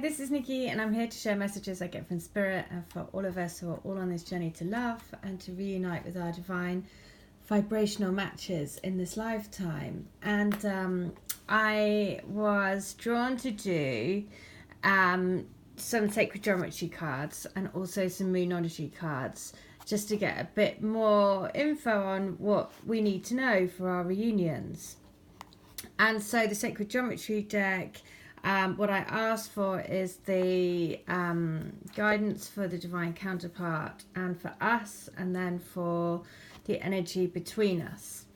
this is Nikki, and I'm here to share messages I get from Spirit and for all of us who are all on this journey to love and to reunite with our divine vibrational matches in this lifetime. And I was drawn to do some sacred geometry cards and also some moonology cards, just to get a bit more info on what we need to know for our reunions. And so the sacred geometry deck, what I asked for is the guidance for the divine counterpart and for us, and then for the energy between us.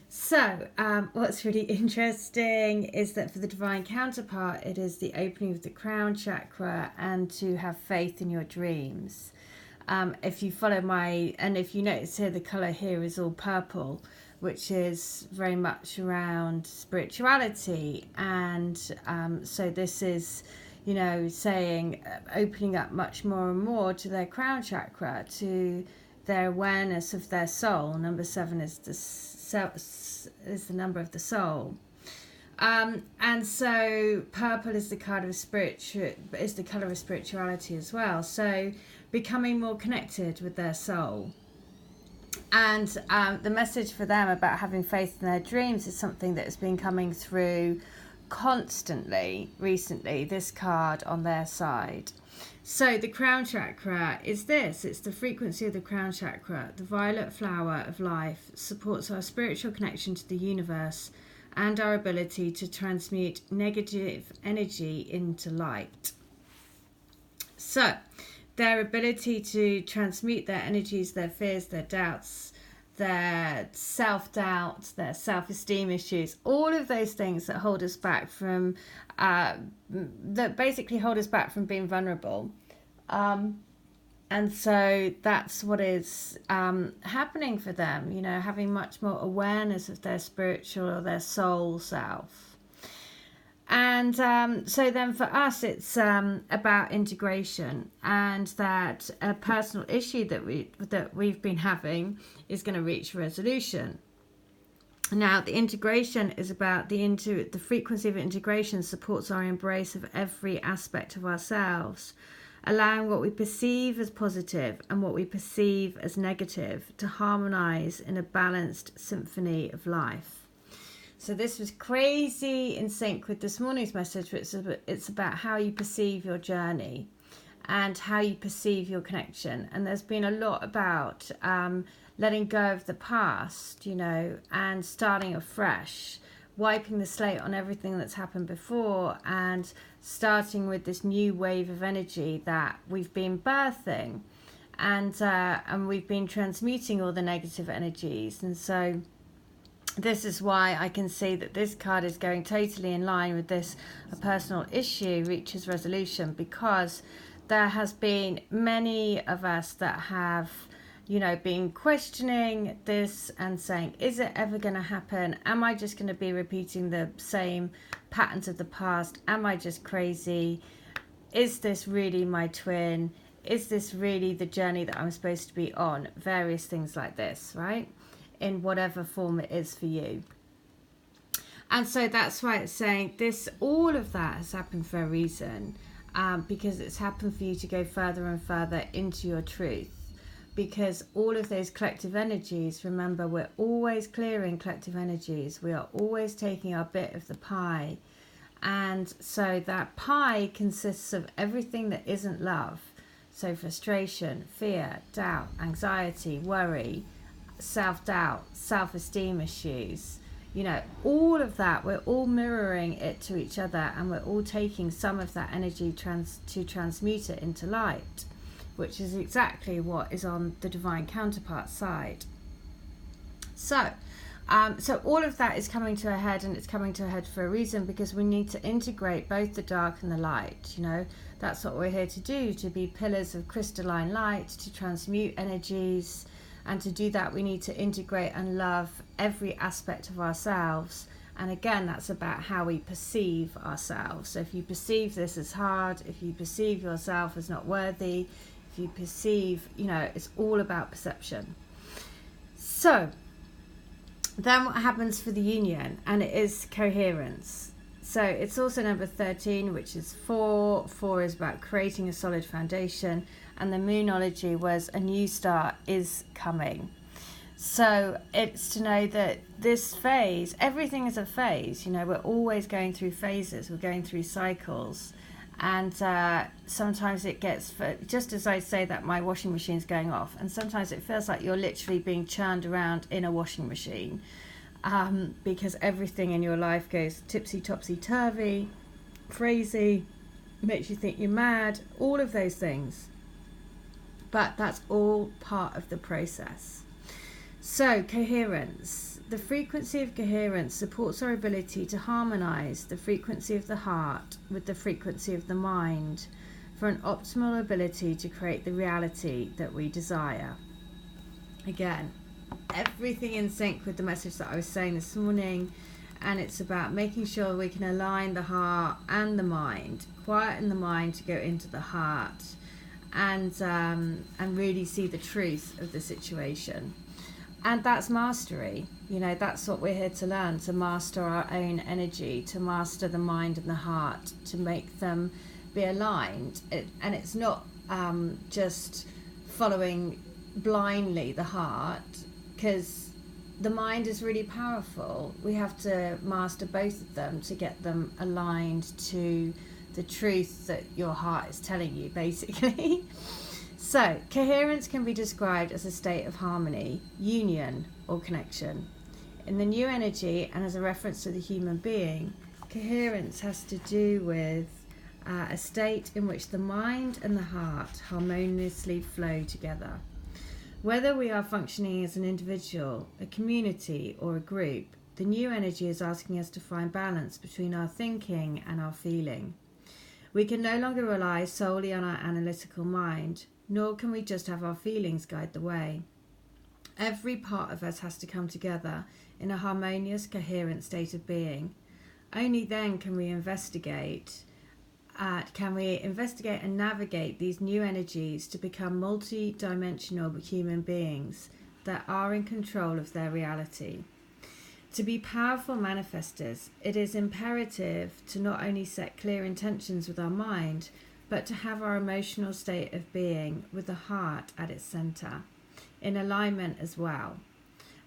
So what's really interesting is that for the divine counterpart, it is the opening of the crown chakra and to have faith in your dreams. If you follow and if you notice here, the colour here is all purple, which is very much around spirituality. And so this is, you know, saying opening up much more and more to their crown chakra, to their awareness of their soul. Number 7 is the number of the soul. And so purple is the card of is the colour of spirituality as well. So becoming more connected with their soul. And the message for them about having faith in their dreams is something that has been coming through constantly recently, this card on their side. So the crown chakra is this. It's the frequency of the crown chakra. The violet flower of life supports our spiritual connection to the universe and our ability to transmute negative energy into light. So their ability to transmute their energies, their fears, their doubts, their self-doubt, their self-esteem issues, all of those things that hold us back from, that basically hold us back from being vulnerable. And so that's what is happening for them, you know, having much more awareness of their spiritual or their soul self. And so then for us, it's about integration, and that a personal issue that we've been having is going to reach resolution. Now, the integration is about the frequency of integration supports our embrace of every aspect of ourselves, allowing what we perceive as positive and what we perceive as negative to harmonize in a balanced symphony of life. So this was crazy in sync with this morning's message, which it's about how you perceive your journey and how you perceive your connection. And there's been a lot about letting go of the past, you know, and starting afresh, wiping the slate on everything that's happened before and starting with this new wave of energy that we've been birthing. And we've been transmuting all the negative energies. And so this is why I can see that this card is going totally in line with this. A personal issue reaches resolution, because there has been many of us that have, you know, been questioning this and saying, is it ever going to happen? Am I just going to be repeating the same patterns of the past? Am I just crazy? Is this really my twin? Is this really the journey that I'm supposed to be on? Various things like this, right? In whatever form it is for you. And so that's why it's saying this, all of that has happened for a reason, because it's happened for you to go further and further into your truth. Because all of those collective energies, remember, we're always clearing collective energies. We are always taking our bit of the pie. And so that pie consists of everything that isn't love. So frustration, fear, doubt, anxiety, worry, self-doubt, self-esteem issues, you know, all of that, we're all mirroring it to each other, and we're all taking some of that energy to transmute it into light, which is exactly what is on the divine counterpart side. So all of that is coming to a head, and it's coming to a head for a reason, because we need to integrate both the dark and the light. You know, that's what we're here to do, to be pillars of crystalline light, to transmute energies. And to do that, we need to integrate and love every aspect of ourselves. And again, that's about how we perceive ourselves. So if you perceive this as hard, if you perceive yourself as not worthy, if you perceive, you know, it's all about perception. So then what happens for the union? And it is coherence. So it's also number 13, which is 4. 4 is about creating a solid foundation, and the moonology was a new start is coming. So it's to know that this phase, everything is a phase, we're always going through phases, we're going through cycles. And sometimes it gets, just as I say that my washing machine's going off, and sometimes it feels like you're literally being churned around in a washing machine, because everything in your life goes tipsy, topsy, turvy, crazy, makes you think you're mad, all of those things. But that's all part of the process. So, coherence. The frequency of coherence supports our ability to harmonize the frequency of the heart with the frequency of the mind for an optimal ability to create the reality that we desire. Again, everything in sync with the message that I was saying this morning, and it's about making sure we can align the heart and the mind, quieten the mind to go into the heart, and really see the truth of the situation. And that's mastery. That's what we're here to learn, to master our own energy, to master the mind and the heart, to make them be aligned. And it's not just following blindly the heart, because the mind is really powerful. We have to master both of them to get them aligned to the truth that your heart is telling you, basically. So, coherence can be described as a state of harmony, union, or connection. In the new energy, and as a reference to the human being, coherence has to do with a state in which the mind and the heart harmoniously flow together. Whether we are functioning as an individual, a community, or a group, the new energy is asking us to find balance between our thinking and our feeling. We can no longer rely solely on our analytical mind, nor can we just have our feelings guide the way. Every part of us has to come together in a harmonious, coherent state of being. Only then can we investigate and navigate these new energies to become multi-dimensional human beings that are in control of their reality. To be powerful manifestors, it is imperative to not only set clear intentions with our mind, but to have our emotional state of being with the heart at its center, in alignment as well.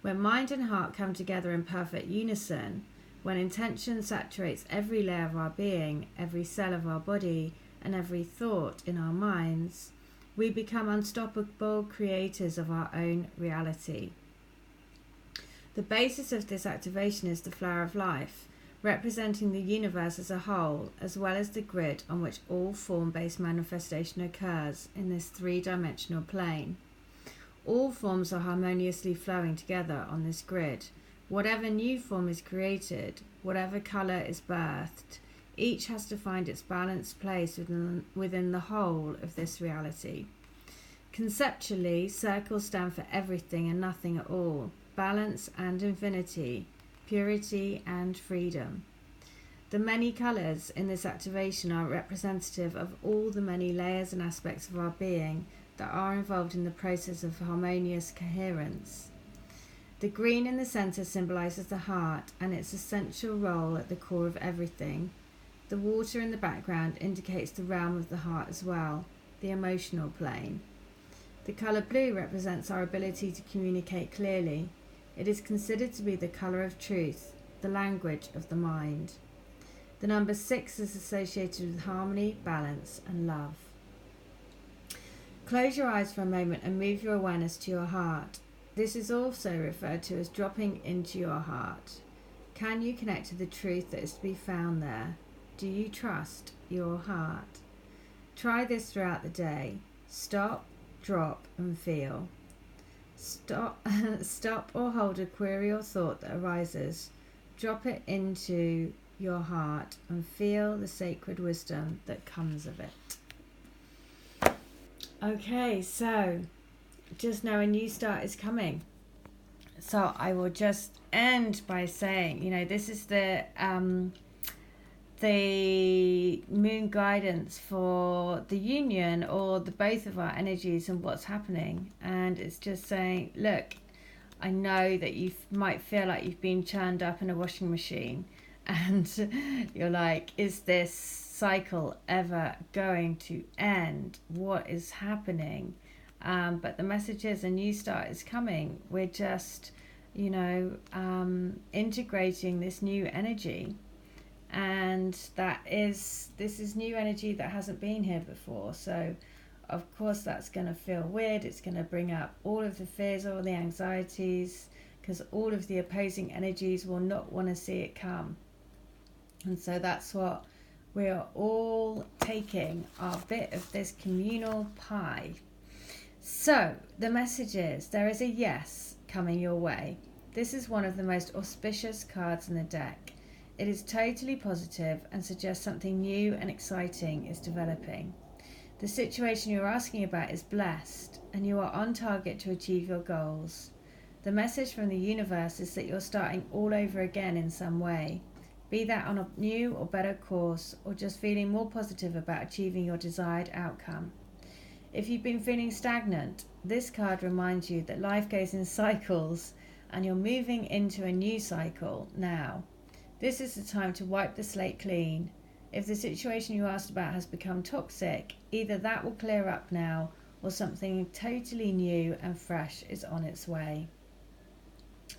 When mind and heart come together in perfect unison, when intention saturates every layer of our being, every cell of our body, and every thought in our minds, we become unstoppable creators of our own reality. The basis of this activation is the flower of life, representing the universe as a whole, as well as the grid on which all form-based manifestation occurs in this three-dimensional plane. All forms are harmoniously flowing together on this grid. Whatever new form is created, whatever colour is birthed, each has to find its balanced place within the whole of this reality. Conceptually, circles stand for everything and nothing at all, balance and infinity, purity and freedom. The many colours in this activation are representative of all the many layers and aspects of our being that are involved in the process of harmonious coherence. The green in the centre symbolises the heart and its essential role at the core of everything. The water in the background indicates the realm of the heart as well, the emotional plane. The colour blue represents our ability to communicate clearly. It is considered to be the colour of truth, the language of the mind. The number 6 is associated with harmony, balance, and love. Close your eyes for a moment and move your awareness to your heart. This is also referred to as dropping into your heart. Can you connect to the truth that is to be found there? Do you trust your heart? Try this throughout the day. Stop, drop, and feel. Stop or hold a query or thought that arises. Drop it into your heart and feel the sacred wisdom that comes of it. Okay, so just know a new start is coming. So I will just end by saying, this is the moon guidance for the union, or the both of our energies and what's happening. And it's just saying, look, I know that you might feel like you've been churned up in a washing machine, And you're like, is this cycle ever going to end? What is happening? But the message is a new start is coming. We're just, integrating this new energy. And this is new energy that hasn't been here before. So of course that's going to feel weird. It's going to bring up all of the fears, all the anxieties, because all of the opposing energies will not want to see it come. And so that's what we are all taking, our bit of this communal pie. So the message is, there is a yes coming your way. This is one of the most auspicious cards in the deck. It is totally positive and suggests something new and exciting is developing. The situation you're asking about is blessed, and you are on target to achieve your goals. The message from the universe is that you're starting all over again in some way, be that on a new or better course, or just feeling more positive about achieving your desired outcome. If you've been feeling stagnant, this card reminds you that life goes in cycles, and you're moving into a new cycle now. This is the time to wipe the slate clean. If the situation you asked about has become toxic, either that will clear up now, or something totally new and fresh is on its way.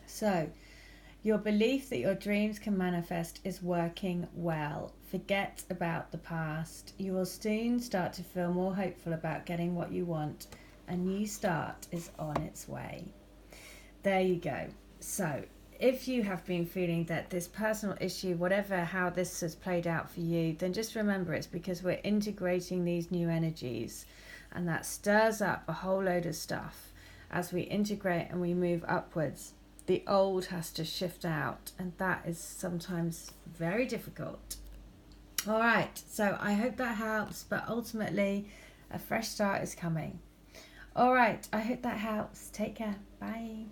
So, your belief that your dreams can manifest is working well. Forget about the past. You will soon start to feel more hopeful about getting what you want. A new start is on its way. There you go. So, if you have been feeling that this personal issue, how this has played out for you, then just remember it's because we're integrating these new energies, and that stirs up a whole load of stuff. As we integrate and we move upwards, the old has to shift out, and that is sometimes very difficult. All right, so I hope that helps, but ultimately a fresh start is coming. All right, I hope that helps. Take care. Bye.